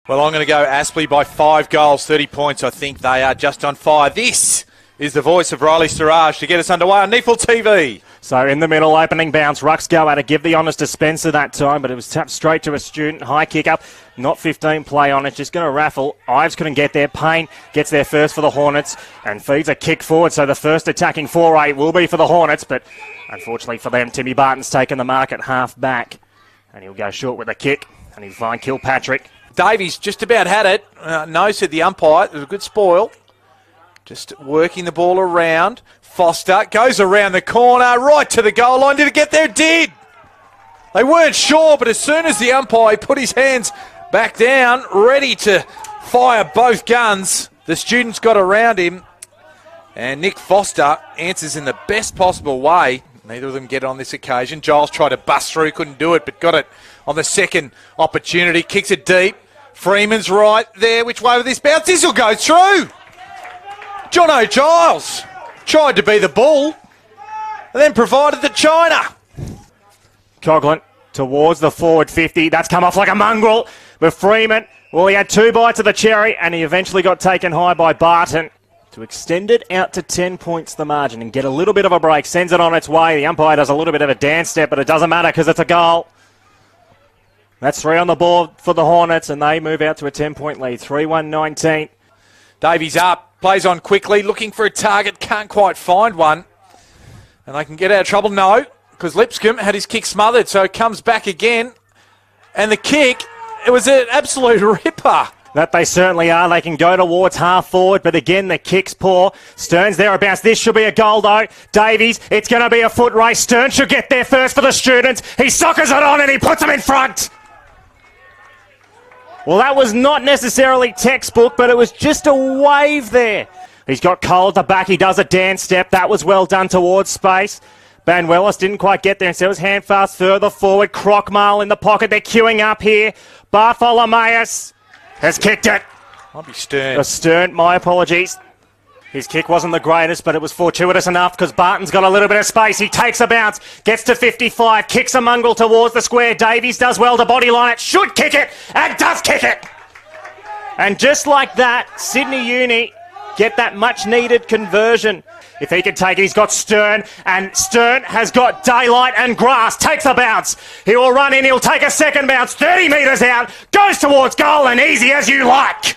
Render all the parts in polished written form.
Well, I'm going to go Aspley by 5 goals, 30 points. I think they are just on fire. This is the voice of Riley Siraj to get us underway on Neefle TV. So in the middle, opening bounce. Rucks go out to give the honest dispenser that time, but it was tapped straight to a student. High kick up, not 15 play on it, just going to raffle. Ives couldn't get there. Payne gets there first for the Hornets and feeds a kick forward. So the first attacking foray will be for the Hornets, but unfortunately for them, Timmy Barton's taken the mark at half back. And he'll go short with a kick, and he'll find Kilpatrick. Davies just about had it. No, said the umpire. It was a good spoil. Just working the ball around. Foster goes around the corner, right to the goal line. Did it get there? It did. They weren't sure, but as soon as the umpire put his hands back down, ready to fire both guns, the students got around him. And Nick Foster answers in the best possible way. Neither of them get on this occasion. Giles tried to bust through, couldn't do it, but got it on the second opportunity. Kicks it deep. Freeman's right there. Which way will this bounce? This will go through. Jono Giles tried to be the bull and then provided the China. Coughlin towards the forward 50. That's come off like a mongrel. But Freeman, well, he had 2 bites of the cherry and he eventually got taken high by Barton to extend it out to 10 points the margin and get a little bit of a break. Sends it on its way. The umpire does a little bit of a dance step, but it doesn't matter because it's a goal. That's 3 on the board for the Hornets, and they move out to a 10-point lead, 3-1-19. Davies up, plays on quickly, looking for a target, can't quite find one. And they can get out of trouble, no, because Lipscomb had his kick smothered, so it comes back again. And the kick, it was an absolute ripper. That they certainly are. They can go towards half forward, but again, the kick's poor. Stern's thereabouts. This should be a goal, though. Davies, it's going to be a foot race. Stern should get there first for the students. He soccers it on and he puts them in front. Well, that was not necessarily textbook, but it was just a wave there. He's got Cole at the back. He does a dance step. That was well done towards space. Banuelos didn't quite get there, instead it was hand fast further forward. Crockmale in the pocket. They're queuing up here. Bartholomeus has kicked it. Might be Stern. Stern, my apologies. His kick wasn't the greatest, but it was fortuitous enough because Barton's got a little bit of space. He takes a bounce, gets to 55, kicks a mongrel towards the square. Davies does well to bodyline it, should kick it, and does kick it. And just like that, Sydney Uni get that much-needed conversion. If he can take it, he's got Stern, and Stern has got daylight and grass. Takes a bounce. He will run in, he'll take a second bounce, 30 metres out, goes towards goal, and easy as you like.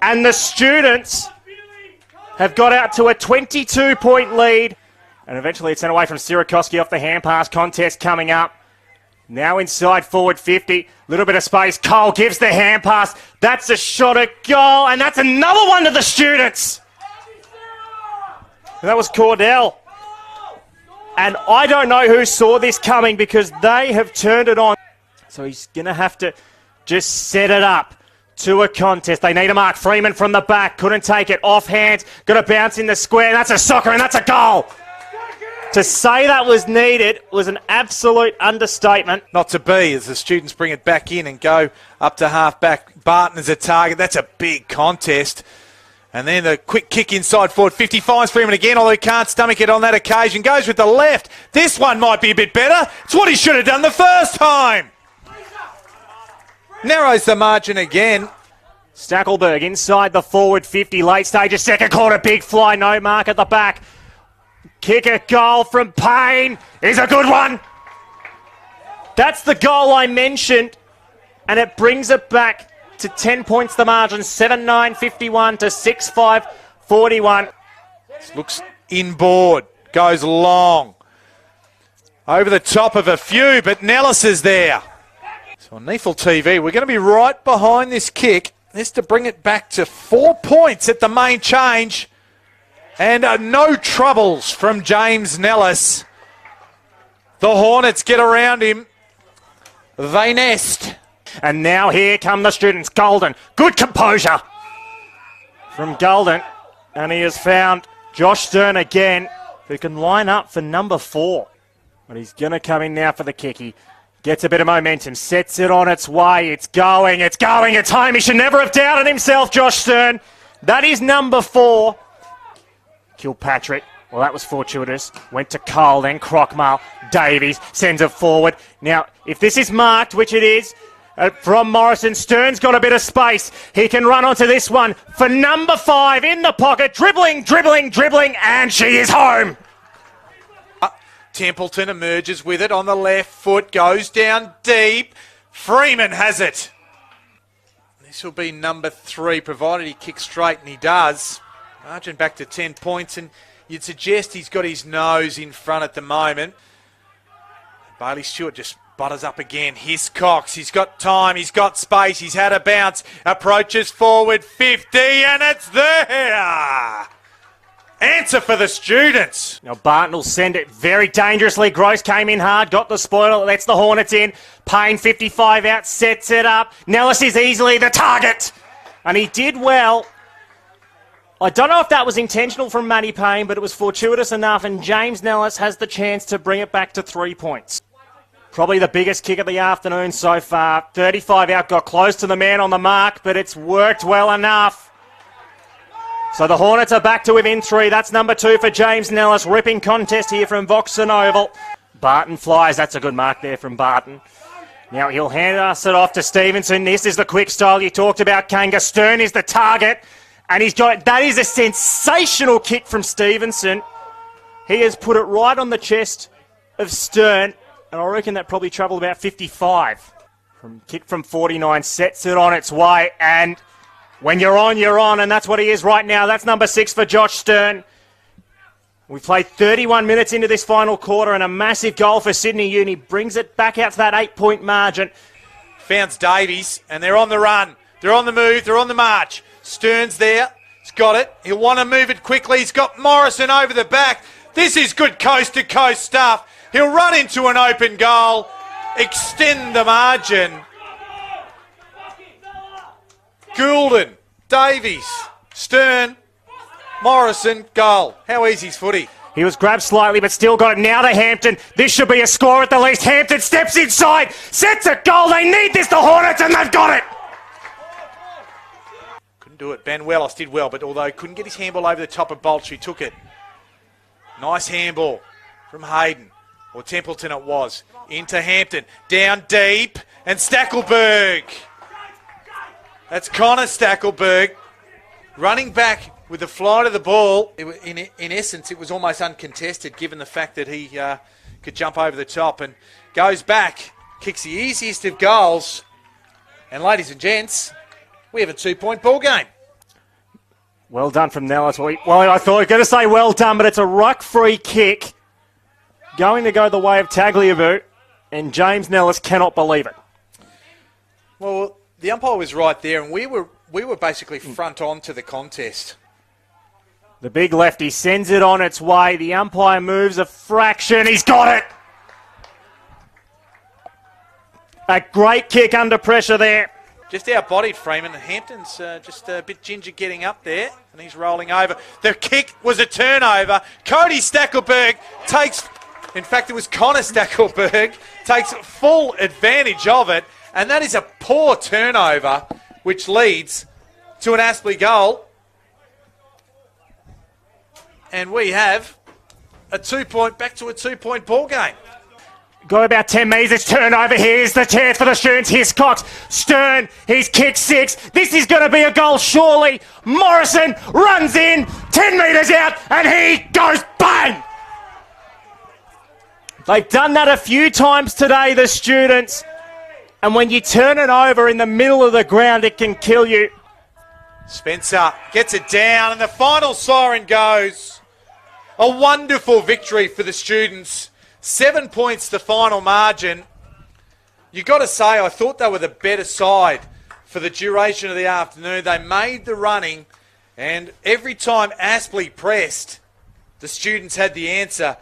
And the students have got out to a 22-point lead. And eventually it's sent away from Sirakoski off the hand pass. Contest coming up. Now inside forward 50. Little bit of space. Cole gives the hand pass. That's a shot at goal. And that's another one to the students. And that was Cordell. And I don't know who saw this coming because they have turned it on. So he's going to have to just set it up to a contest. They need a mark. Freeman from the back. Couldn't take it. Off hands. Got a bounce in the square. That's a soccer and that's a goal. To say that was needed was an absolute understatement. Not to be, as the students bring it back in and go up to half back. Barton is a target. That's a big contest. And then the quick kick inside forward 50. Finds Freeman again, although he can't stomach it on that occasion. Goes with the left. This one might be a bit better. It's what he should have done the first time. Narrows the margin again. Stackelberg inside the forward 50. Late stages, second quarter, big fly, no mark at the back. Kick a goal from Payne is a good one. That's the goal I mentioned, and it brings it back to 10 points the margin, 7-9-51 to 6-5-41. This looks inboard, goes long. Over the top of a few, but Nellis is there. So on Neefle TV, we're going to be right behind this kick. This to bring it back to 4 points at the main change. And no troubles from James Nellis. The Hornets get around him. They nest. And now here come the students. Golden. Good composure from Golden. And he has found Josh Stern again, who can line up for number 4. But he's going to come in now for the kick. He gets a bit of momentum, sets it on its way. It's going, it's home. He should never have doubted himself, Josh Stern. That is number 4. Kilpatrick, well, that was fortuitous. Went to Cole, then Crockmale. Davies sends it forward. Now, if this is marked, which it is, from Morrison. Stern's got a bit of space. He can run onto this one for number 5 in the pocket. Dribbling, and she is home. Templeton emerges with it on the left foot, goes down deep. Freeman has it. This will be number 3, provided he kicks straight, and he does. Margin back to 10 points, and you'd suggest he's got his nose in front at the moment. Bailey Stewart just butters up again. Hiscox, he's got time, he's got space, he's had a bounce, approaches forward, 50, and it's there! Answer for the students. Now Barton will send it very dangerously. Gross came in hard, got the spoil, lets the Hornets in. Payne 55 out, sets it up. Nellis is easily the target. And he did well. I don't know if that was intentional from Matty Payne, but it was fortuitous enough, and James Nellis has the chance to bring it back to 3 points. Probably the biggest kick of the afternoon so far. 35 out, got close to the man on the mark, but it's worked well enough. So the Hornets are back to within 3. That's number 2 for James Nellis. Ripping contest here from Voxson Oval. Barton flies. That's a good mark there from Barton. Now he'll hand us it off to Stevenson. This is the quick style you talked about, Kanga. Stern is the target. And he's got it. That is a sensational kick from Stevenson. He has put it right on the chest of Stern. And I reckon that probably travelled about 55. Kick from 49, sets it on its way. And when you're on, and that's what he is right now. That's number 6 for Josh Stern. We've played 31 minutes into this final quarter, and a massive goal for Sydney Uni brings it back out to that 8-point margin. Founds Davies, and they're on the run. They're on the move. They're on the march. Stern's there. He's got it. He'll want to move it quickly. He's got Morrison over the back. This is good coast-to-coast stuff. He'll run into an open goal, extend the margin. Goulden, Davies, Stern, Morrison, goal. How easy's footy? He was grabbed slightly, but still got it now to Hampton. This should be a score at the least. Hampton steps inside, sets a goal. They need this, the Hornets, and they've got it. Couldn't do it. Ben Wellos did well, but although he couldn't get his handball over the top of Bolch, he took it. Nice handball from Hayden, or Templeton it was. Into Hampton, down deep, and Stackelberg. That's Connor Stackelberg running back with the flight of the ball. In essence, it was almost uncontested given the fact that he could jump over the top, and goes back, kicks the easiest of goals. And ladies and gents, we have a 2-point ball game. Well done from Nellis. Well, I thought I was going to say well done, but it's a ruck free kick going to go the way of Tagliabue, and James Nellis cannot believe it. Well, the umpire was right there, and we were basically front on to the contest. The big lefty sends it on its way. The umpire moves a fraction. He's got it! A great kick under pressure there. Just out-bodied Freeman. Hampton's just a bit ginger getting up there, and he's rolling over. The kick was a turnover. Cody Stackelberg takes... In fact, it was Connor Stackelberg, takes full advantage of it. And that is a poor turnover, which leads to an Aspley goal. And we have a 2-point, back to a 2-point ball game. Got about 10 metres, it's turnover. Here's the chance for the students. Hiscox, Stern, he's kicked 6. This is going to be a goal, surely. Morrison runs in, 10 metres out, and he goes bang! They've done that a few times today, the students. And when you turn it over in the middle of the ground, it can kill you. Spencer gets it down, and the final siren goes. A wonderful victory for the students. 7 points the final margin. You got to say, I thought they were the better side for the duration of the afternoon. They made the running, and every time Aspley pressed, the students had the answer.